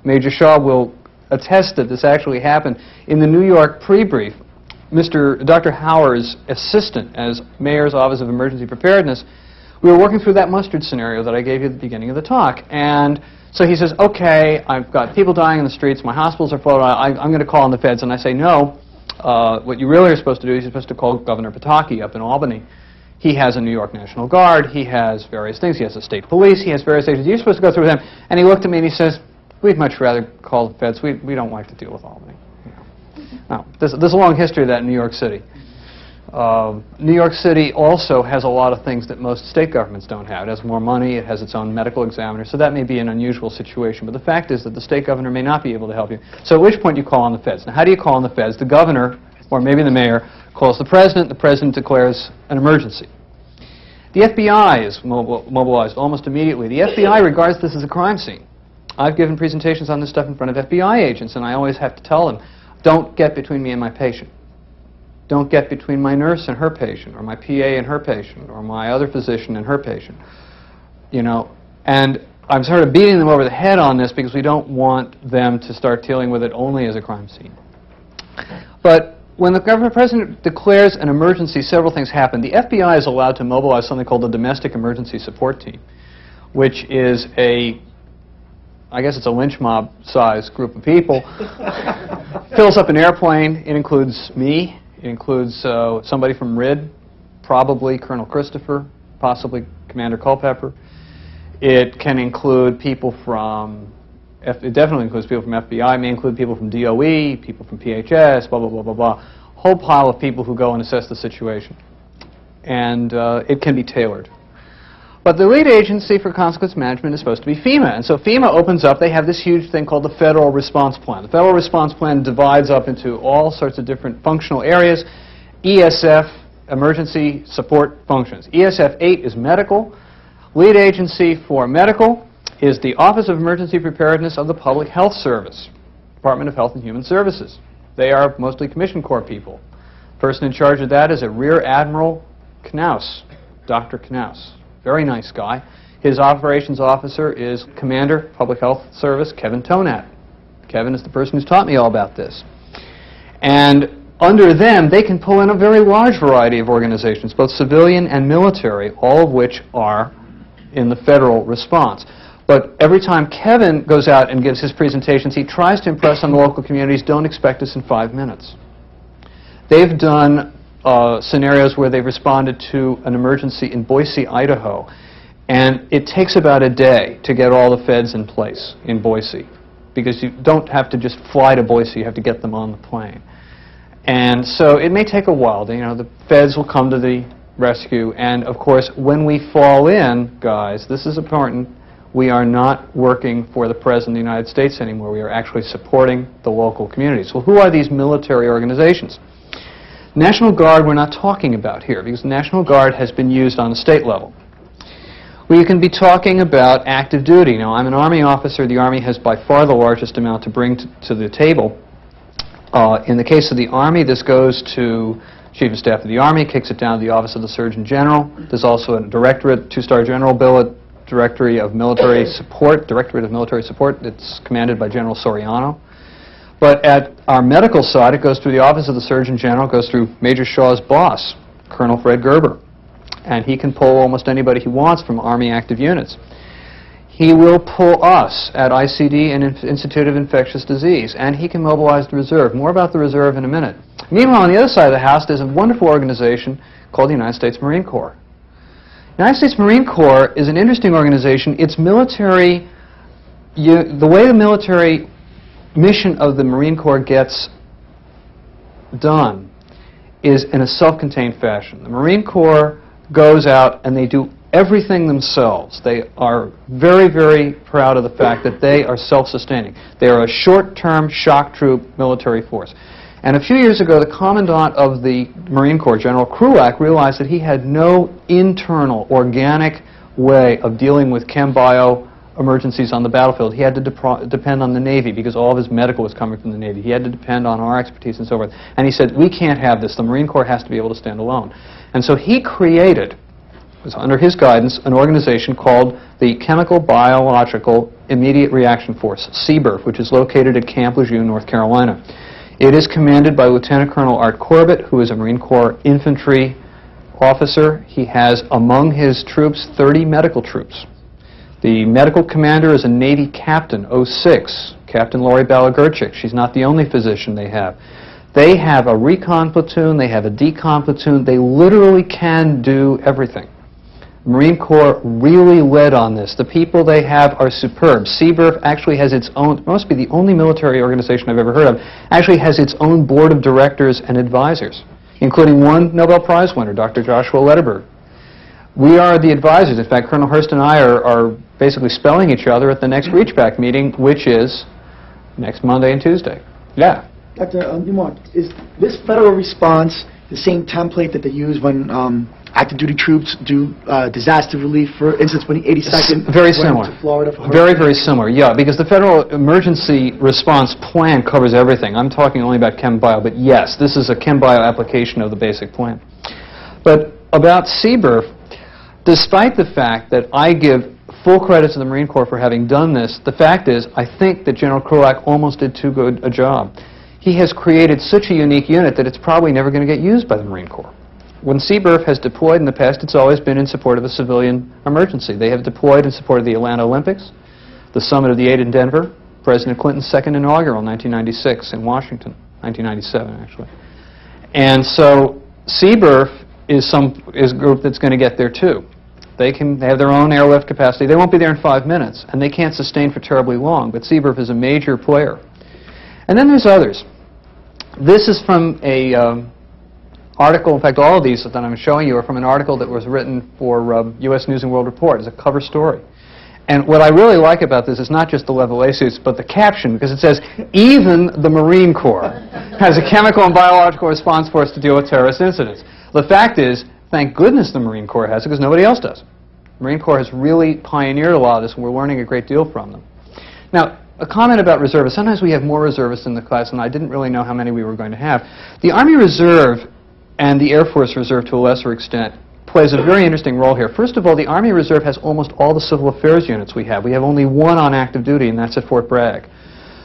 Major Shaw will attest that this actually happened in the New York pre-brief. Dr. Hauer's assistant as Mayor's Office of Emergency Preparedness, we were working through that mustard scenario that I gave you at the beginning of the talk. And so he says, okay, I've got people dying in the streets, my hospitals are full, I'm going to call on the feds. And I say, no. What you really are supposed to do is you're supposed to call Governor Pataki up in Albany. He has a New York National Guard. He has various things. He has the state police. He has various agencies. You're supposed to go through them. And he looked at me and he says, we'd much rather call the feds. We don't like to deal with Albany. You know. Now, there's a long history of that in New York City. New York City also has a lot of things that most state governments don't have. It has more money. It has its own medical examiner. So that may be an unusual situation. But the fact is that the state governor may not be able to help you. So at which point you call on the feds. Now, how do you call on the feds? The governor, or maybe the mayor, calls the president. The president declares an emergency. The FBI is mobilized almost immediately. The FBI regards this as a crime scene. I've given presentations on this stuff in front of FBI agents, and I always have to tell them, don't get between me and my patient. Don't get between my nurse and her patient, or my PA and her patient, or my other physician and her patient. You know, and I'm sort of beating them over the head on this because we don't want them to start dealing with it only as a crime scene. But when the president declares an emergency, several things happen. The FBI is allowed to mobilize something called the Domestic Emergency Support Team, which is I guess it's a lynch mob-sized group of people. Fills up an airplane. It includes me. It includes somebody from RID, probably Colonel Christopher, possibly Commander Culpepper. It can include people from, it definitely includes people from FBI. It may include people from DOE, people from PHS, blah, blah, blah, blah, blah. Whole pile of people who go and assess the situation. And it can be tailored. But the lead agency for consequence management is supposed to be FEMA. And so FEMA opens up, they have this huge thing called the Federal Response Plan. The Federal Response Plan divides up into all sorts of different functional areas. ESF, emergency support functions. ESF 8 is medical. Lead agency for medical is the Office of Emergency Preparedness of the Public Health Service, Department of Health and Human Services. They are mostly Commissioned Corps people. Person in charge of that is a Rear Admiral Knaus, Dr. Knaus. Very nice guy. His operations officer is Commander, Public Health Service, Kevin Tonat. Kevin is the person who's taught me all about this. And under them, they can pull in a very large variety of organizations, both civilian and military, all of which are in the federal response. But every time Kevin goes out and gives his presentations, he tries to impress on the local communities, don't expect us in 5 minutes. They've done scenarios where they've responded to an emergency in Boise, Idaho, and it takes about a day to get all the feds in place in Boise, because you don't have to just fly to Boise, you have to get them on the plane. And so it may take a while. The feds will come to the rescue, and of course, when we fall in, guys, this is important, we are not working for the President of the United States anymore. We are actually supporting the local communities. Well, who are these military organizations? National Guard we're not talking about here, because the National Guard has been used on the state level. We can be talking about active duty. Now, I'm an Army officer. The Army has by far the largest amount to bring to the table. In the case of the Army, this goes to Chief of Staff of the Army, kicks it down to the Office of the Surgeon General. There's also a directorate, two-star general billet, Directorate of Military Support. It's commanded by General Soriano. But at our medical side, it goes through the Office of the Surgeon General, goes through Major Shaw's boss, Colonel Fred Gerber. And he can pull almost anybody he wants from Army active units. He will pull us at ICD and Institute of Infectious Disease, and he can mobilize the reserve. More about the reserve in a minute. Meanwhile, on the other side of the house, there's a wonderful organization called the United States Marine Corps. The United States Marine Corps is an interesting organization. It's military, the way the military mission of the Marine Corps gets done is in a self-contained fashion. The Marine Corps goes out and they do everything themselves. They are very, very proud of the fact that they are self-sustaining. They are a short-term shock troop military force. And a few years ago, the Commandant of the Marine Corps, General Krulak, realized that he had no internal, organic way of dealing with chem-bio emergencies on the battlefield. He had to depend on the Navy because all of his medical was coming from the Navy. He had to depend on our expertise and so forth. And he said, we can't have this. The Marine Corps has to be able to stand alone. And so he created, it was under his guidance, an organization called the Chemical Biological Immediate Reaction Force, CBIRF, which is located at Camp Lejeune, North Carolina. It is commanded by Lieutenant Colonel Art Corbett, who is a Marine Corps infantry officer. He has among his troops 30 medical troops. The medical commander is a Navy captain, 06, Captain Lori Balagurchik. She's not the only physician they have. They have a recon platoon, they have a decon platoon. They literally can do everything. The Marine Corps really led on this. The people they have are superb. CBIRF actually has its own, it must be the only military organization I've ever heard of, actually has its own board of directors and advisors, including one Nobel Prize winner, Dr. Joshua Lederberg. We are the advisors. In fact, Colonel Hurst and I are basically spelling each other at the next Reachback meeting, which is next Monday and Tuesday. Yeah. Dr. Dumont, is this federal response the same template that they use when active duty troops do disaster relief? For instance, when the 82nd very similar. Went to Florida for very, very similar, yeah, because the Federal Emergency Response Plan covers everything. I'm talking only about chem-bio, but yes, this is a chem-bio application of the basic plan. But about CBIRF, despite the fact that I give full credit to the Marine Corps for having done this, the fact is, I think that General Krulak almost did too good a job. he has created such a unique unit that it's probably never going to get used by the Marine Corps. When CBRF has deployed in the past, it's always been in support of a civilian emergency. They have deployed in support of the Atlanta Olympics, the Summit of the Eight in Denver, President Clinton's second inaugural in 1996 in Washington, 1997 actually. And so CBRF is a group that's going to get there too. They have their own airlift capacity. They won't be there in 5 minutes, and they can't sustain for terribly long, but CBRF is a major player. And then there's others. This is from a article, in fact all of these that I'm showing you are from an article that was written for U.S. News & World Report as a cover story. And what I really like about this is not just the level A suits, but the caption, because it says, even the Marine Corps has a chemical and biological response force to deal with terrorist incidents. The fact is, thank goodness the Marine Corps has it, because nobody else does. The Marine Corps has really pioneered a lot of this, and we're learning a great deal from them. Now, a comment about reservists. Sometimes we have more reservists in the class, and I didn't really know how many we were going to have. The Army Reserve and the Air Force Reserve, to a lesser extent, plays a very interesting role here. First of all, the Army Reserve has almost all the civil affairs units we have. We have only one on active duty, and that's at Fort Bragg.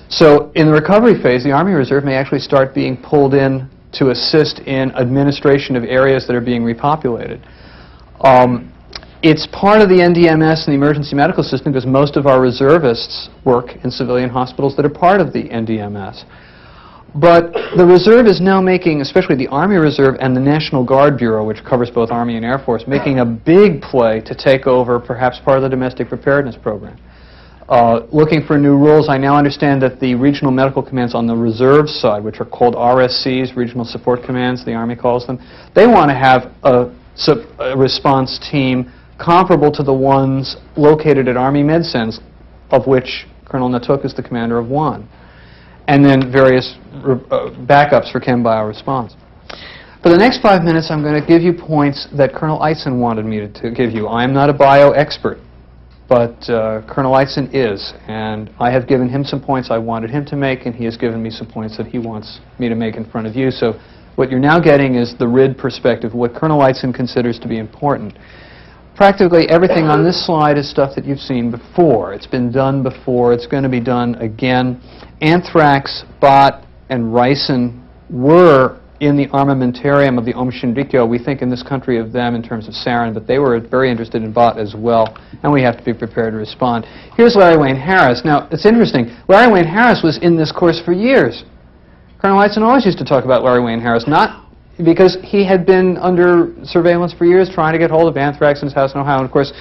So in the recovery phase, the Army Reserve may actually start being pulled in to assist in administration of areas that are being repopulated. It's part of the NDMS and the emergency medical system because most of our reservists work in civilian hospitals that are part of the NDMS. But the Reserve is now making, especially the Army Reserve and the National Guard Bureau, which covers both Army and Air Force, making a big play to take over perhaps part of the domestic preparedness program. Looking for new rules, I now understand that the regional medical commands on the Reserve side, which are called RSCs, Regional Support Commands, the Army calls them, they want to have a response team comparable to the ones located at Army MedCents, of which Colonel Natuk is the commander of one, and then various backups for chem bio response. For the next 5 minutes, I'm going to give you points that Colonel Eitzen wanted me to give you. I am not a bio expert, but Colonel Eitzen is, and I have given him some points I wanted him to make, and he has given me some points that he wants me to make in front of you. So what you're now getting is the RID perspective, what Colonel Eitzen considers to be important. Practically everything on this slide is stuff that you've seen before. It's been done before. It's going to be done again. Anthrax, bot, and ricin were in the armamentarium of the Aum Shinrikyo. We think in this country of them in terms of sarin, but they were very interested in bot as well, and we have to be prepared to respond. Here's Larry Wayne Harris. Now, it's interesting. Larry Wayne Harris was in this course for years. Colonel Eitzen always used to talk about Larry Wayne Harris, not because he had been under surveillance for years trying to get hold of anthrax in his house in Ohio. And of course,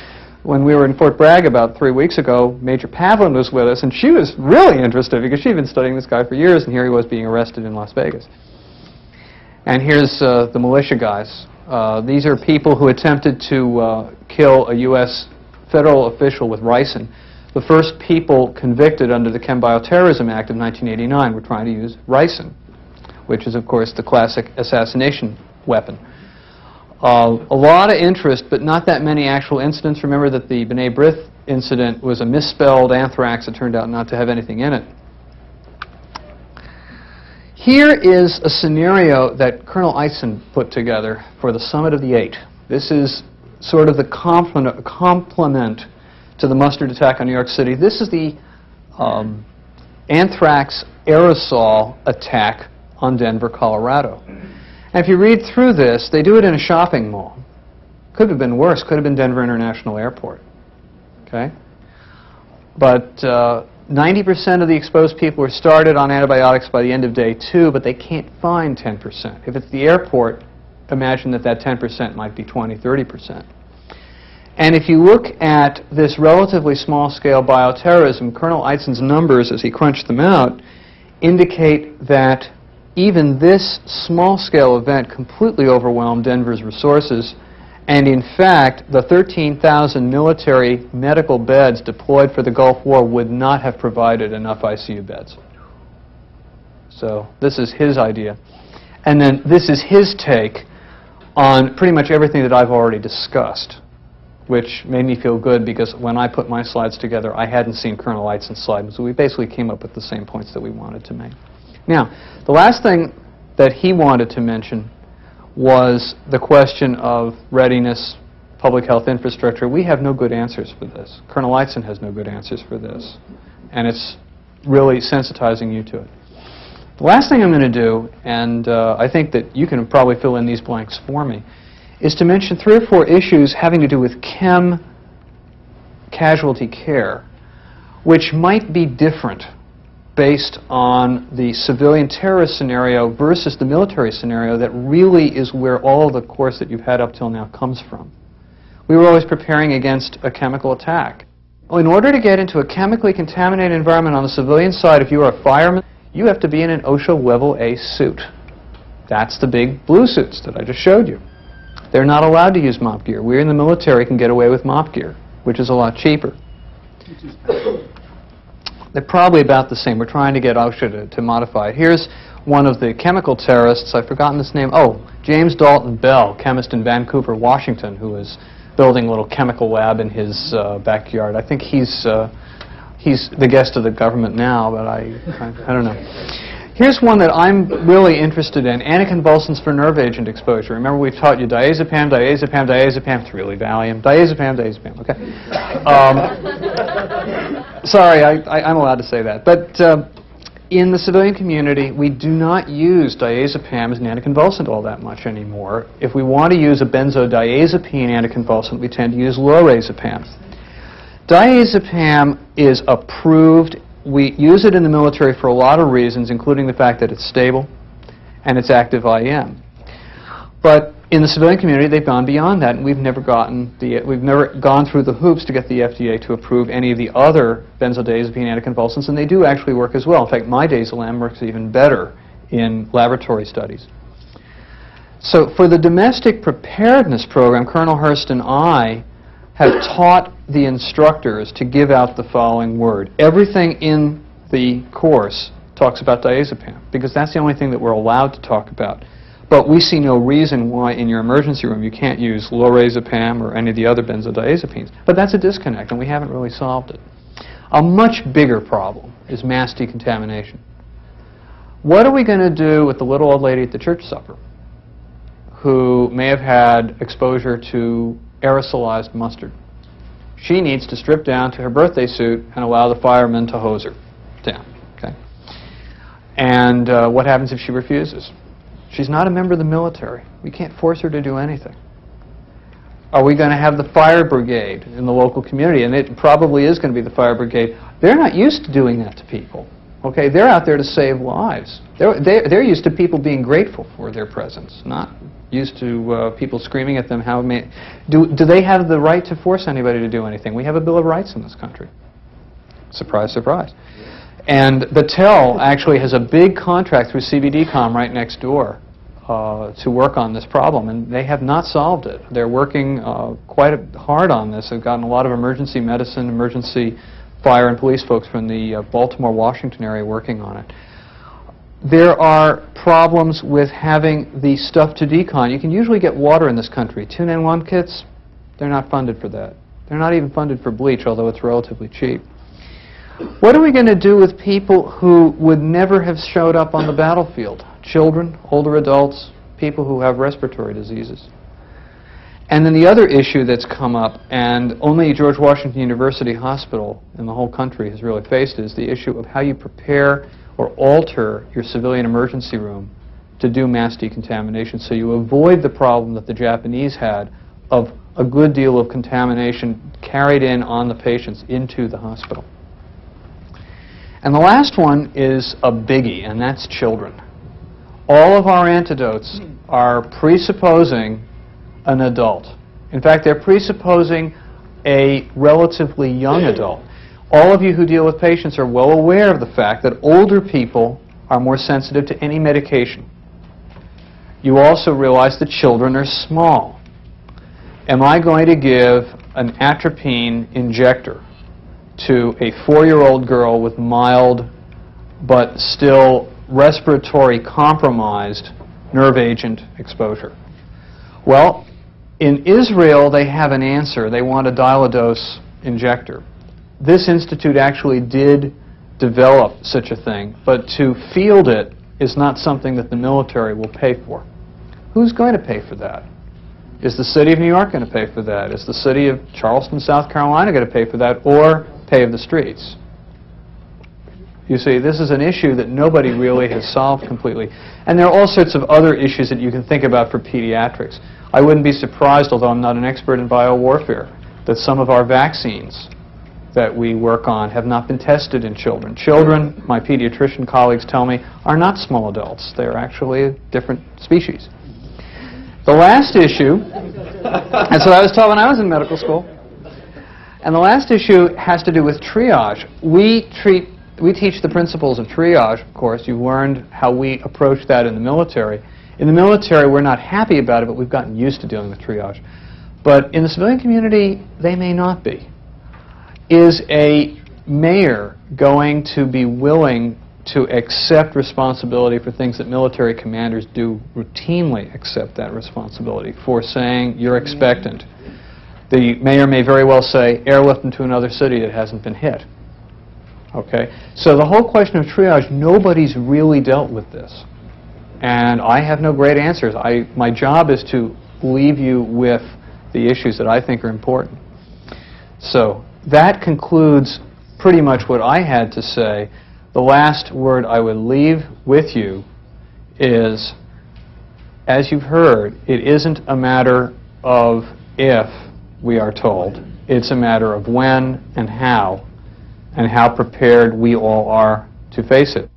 when we were in Fort Bragg about 3 weeks ago, Major Pavlin was with us, and she was really interested because she'd been studying this guy for years, and here he was being arrested in Las Vegas. And here's the militia guys. These are people who attempted to kill a U.S. federal official with ricin. The first people convicted under the Chem Bioterrorism Act of 1989 were trying to use ricin, which is, of course, the classic assassination weapon. A lot of interest, but not that many actual incidents. Remember that the B'nai B'rith incident was a misspelled anthrax that turned out not to have anything in it. Here is a scenario that Colonel Eitzen put together for the Summit of the Eight. This is sort of the complement to the mustard attack on New York City. This is the anthrax aerosol attack on Denver, Colorado. And if you read through this, they do it in a shopping mall. Could have been worse. Could have been Denver International Airport. Okay? But 90% of the exposed people are started on antibiotics by the end of day 2, but they can't find 10%. If it's the airport, imagine that that 10% might be 20, 30%. And if you look at this relatively small-scale bioterrorism, Colonel Eitzen's numbers, as he crunched them out, indicate that even this small-scale event completely overwhelmed Denver's resources, and in fact, the 13,000 military medical beds deployed for the Gulf War would not have provided enough ICU beds. So this is his idea. And then this is his take on pretty much everything that I've already discussed, which made me feel good because when I put my slides together, I hadn't seen Colonel Eitzen's slide, so we basically came up with the same points that we wanted to make. Now, the last thing that he wanted to mention was the question of readiness, public health infrastructure. We have no good answers for this. Colonel Eitzen has no good answers for this, and it's really sensitizing you to it. The last thing I'm going to do, and I think that you can probably fill in these blanks for me, is to mention 3 or 4 issues having to do with chem casualty care, which might be different based on the civilian terrorist scenario versus the military scenario that really is where all of the course that you've had up till now comes from. We were always preparing against a chemical attack. Well, in order to get into a chemically contaminated environment on the civilian side, if you are a fireman, you have to be in an OSHA Level A suit. That's the big blue suits that I just showed you. They're not allowed to use mop gear. We in the military can get away with mop gear, which is a lot cheaper. They're probably about the same. We're trying to get OSHA to modify it. Here's one of the chemical terrorists. I've forgotten this name. Oh, James Dalton Bell, chemist in Vancouver, Washington, who is building a little chemical lab in his backyard. I think he's the guest of the government now, but I don't know. Here's one that I'm really interested in, anticonvulsants for nerve agent exposure. Remember we've taught you diazepam, diazepam, diazepam. It's really Valium. Diazepam, diazepam, okay? Sorry, I'm allowed to say that. But in the civilian community, we do not use diazepam as an anticonvulsant all that much anymore. If we want to use a benzodiazepine anticonvulsant, we tend to use lorazepam. Diazepam is approved. We use it in the military for a lot of reasons, including the fact that it's stable and it's active IM. But in the civilian community, they've gone beyond that, and we've never gone through the hoops to get the FDA to approve any of the other benzodiazepine anticonvulsants, and they do actually work as well. In fact, midazolam works even better in laboratory studies. So for the domestic preparedness program, Colonel Hurst and I have taught the instructors to give out the following word. Everything in the course talks about diazepam, because that's the only thing that we're allowed to talk about. But we see no reason why in your emergency room you can't use lorazepam or any of the other benzodiazepines. But that's a disconnect, and we haven't really solved it. A much bigger problem is mass decontamination. What are we going to do with the little old lady at the church supper who may have had exposure to aerosolized mustard? She needs to strip down to her birthday suit and allow the firemen to hose her down. Okay? And what happens if she refuses? She's not a member of the military. We can't force her to do anything. Are we going to have the fire brigade in the local community? And it probably is going to be the fire brigade. They're not used to doing that to people. Okay? They're out there to save lives. They're used to people being grateful for their presence, not used to people screaming at them. Do they have the right to force anybody to do anything? We have a Bill of Rights in this country. Surprise, surprise. And Battelle actually has a big contract through CBDCom right next door to work on this problem, and they have not solved it. They're working quite hard on this. They've gotten a lot of emergency medicine, emergency fire and police folks from the Baltimore, Washington area working on it. There are problems with having the stuff to decon. You can usually get water in this country. 2-in-1 kits, they're not funded for that. They're not even funded for bleach, although it's relatively cheap. What are we going to do with people who would never have showed up on the battlefield? Children, older adults, people who have respiratory diseases. And then the other issue that's come up, and only George Washington University Hospital in the whole country has really faced, is the issue of how you prepare or alter your civilian emergency room to do mass decontamination, so you avoid the problem that the Japanese had of a good deal of contamination carried in on the patients into the hospital. And the last one is a biggie, and that's children. All of our antidotes are presupposing an adult. In fact, they're presupposing a relatively young adult. All of you who deal with patients are well aware of the fact that older people are more sensitive to any medication. You also realize that children are small. Am I going to give an atropine injector to a 4-year-old girl with mild but still respiratory compromised nerve agent exposure? Well, in Israel they have an answer. They want a dial-a-dose injector. This institute actually did develop such a thing, but to field it is not something that the military will pay for. Who's going to pay for that? Is the city of New York going to pay for that? Is the city of Charleston, South Carolina going to pay for that, or pave the streets? You see, this is an issue that nobody really has solved completely. And there are all sorts of other issues that you can think about for pediatrics. I wouldn't be surprised, although I'm not an expert in biowarfare, that some of our vaccines that we work on have not been tested in children. Children, my pediatrician colleagues tell me, are not small adults. They're actually a different species. The last issue, that's what I was taught when I was in medical school, and the last issue has to do with triage. We teach the principles of triage, of course. You've learned how we approach that in the military. In the military, we're not happy about it, but we've gotten used to dealing with triage. But in the civilian community, they may not be. Is a mayor going to be willing to accept responsibility for things that military commanders do routinely accept that responsibility for saying, you're expectant? The mayor may very well say, airlift them to another city that hasn't been hit. Okay? So the whole question of triage, nobody's really dealt with this. And I have no great answers. My job is to leave you with the issues that I think are important. So that concludes pretty much what I had to say. The last word I would leave with you is, as you've heard, it isn't a matter of if we are told. It's a matter of when and how prepared we all are to face it.